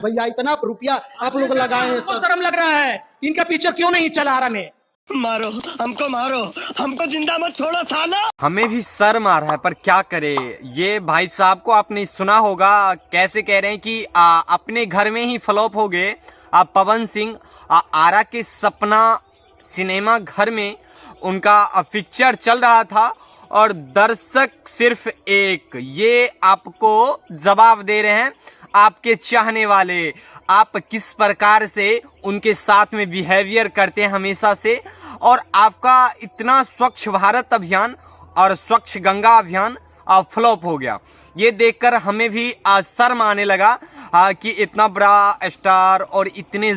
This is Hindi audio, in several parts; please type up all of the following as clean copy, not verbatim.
भैया इतना रुपया आप लोग लगाए हैं, शर्म लग रहा है। इनका पिक्चर क्यों नहीं चला रहा में? मारो हमको जिंदा मत छोड़ो सालो। हमें भी शर्म आ रहा है पर क्या करे। ये भाई साहब को आपने सुना होगा कैसे कह रहे हैं कि अपने घर में ही फ्लॉप हो गए। पवन सिंह आरा के सपना सिनेमा घर में उनका पिक्चर चल रहा था और दर्शक सिर्फ एक, ये आपको जवाब दे रहे हैं आपके चाहने वाले, आप किस प्रकार से उनके साथ में बिहेवियर करते हैं हमेशा से। और आपका इतना स्वच्छ भारत अभियान और स्वच्छ गंगा अभियान फ्लॉप हो गया। ये देखकर हमें भी शर्म आने लगा कि इतना बड़ा स्टार और इतने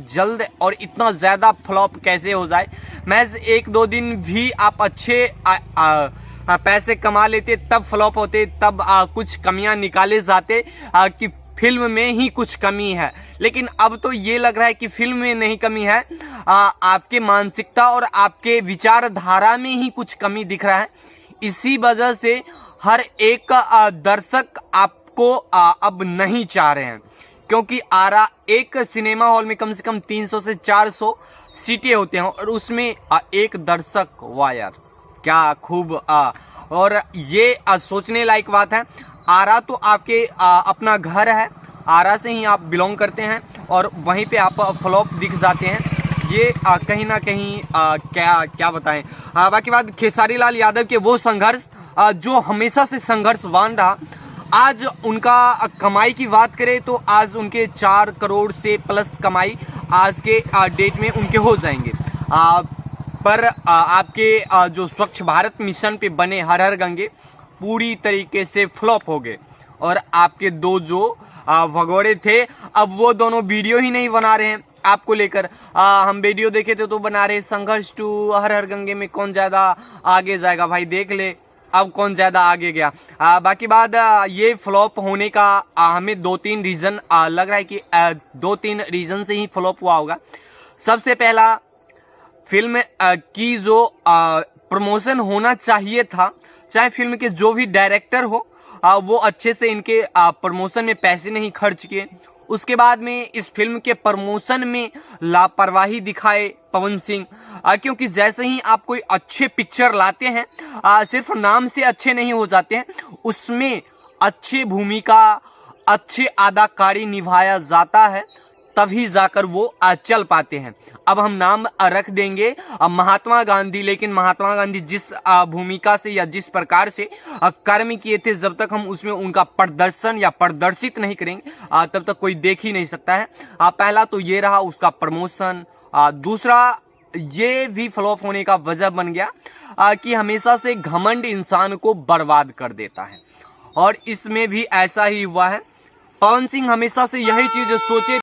जल्द और इतना ज़्यादा फ्लॉप कैसे हो जाए। महज एक दो दिन भी आप अच्छे पैसे कमा लेते तब फ्लॉप होते, तब कुछ कमियां निकाले जाते कि फिल्म में ही कुछ कमी है। लेकिन अब तो ये लग रहा है कि फिल्म में नहीं कमी है, आपके मानसिकता और आपके विचारधारा में ही कुछ कमी दिख रहा है। इसी वजह से हर एक दर्शक आपको अब नहीं चाह रहे हैं, क्योंकि आरा एक सिनेमा हॉल में कम से कम 300 से 400 सीटें होते हैं और उसमें एक दर्शक, वाह यार क्या खूब। और ये सोचने लायक बात है। आरा तो आपके अपना घर है, आरा से ही आप बिलोंग करते हैं और वहीं पे आप फ्लॉप दिख जाते हैं। ये कहीं ना कहीं क्या बताएं। बाकी बात खेसारी लाल यादव के वो संघर्ष जो हमेशा से संघर्षवान रहा, आज उनका कमाई की बात करें तो आज उनके 4 करोड़ से प्लस कमाई आज के डेट में उनके हो जाएंगे। पर आपके जो स्वच्छ भारत मिशन पे बने हर हर गंगे पूरी तरीके से फ्लॉप हो गए। और आपके दो जो भगोड़े थे, अब वो दोनों वीडियो ही नहीं बना रहे हैं आपको लेकर। हम वीडियो देखे थे तो बना रहे संघर्ष 2 हर हर गंगे में कौन ज्यादा आगे जाएगा। भाई देख ले अब कौन ज्यादा आगे गया। बाकी बात ये फ्लॉप होने का हमें 2-3 रीजन लग रहा है कि 2-3 रीजन से ही फ्लॉप हुआ होगा। सबसे पहला, फिल्म की जो प्रमोशन होना चाहिए था, चाहे फिल्म के जो भी डायरेक्टर हो वो अच्छे से इनके प्रमोशन में पैसे नहीं खर्च किए। उसके बाद में इस फिल्म के प्रमोशन में लापरवाही दिखाए पवन सिंह, क्योंकि जैसे ही आप कोई अच्छे पिक्चर लाते हैं, सिर्फ नाम से अच्छे नहीं हो जाते हैं, उसमें अच्छी भूमिका, अच्छी अदाकारी निभाया जाता है, तभी जाकर वो चल पाते हैं। अब हम नाम रख देंगे महात्मा गांधी, लेकिन महात्मा गांधी जिस भूमिका से या जिस प्रकार से कर्म किए थे, जब तक हम उसमें उनका प्रदर्शन या प्रदर्शित नहीं करेंगे तब तक कोई देख ही नहीं सकता है। पहला तो ये रहा उसका प्रमोशन। दूसरा, ये भी फ्लॉप होने का वजह बन गया कि हमेशा से घमंड इंसान को बर्बाद कर देता है, और इसमें भी ऐसा ही हुआ है। पवन सिंह हमेशा से यही चीज सोचे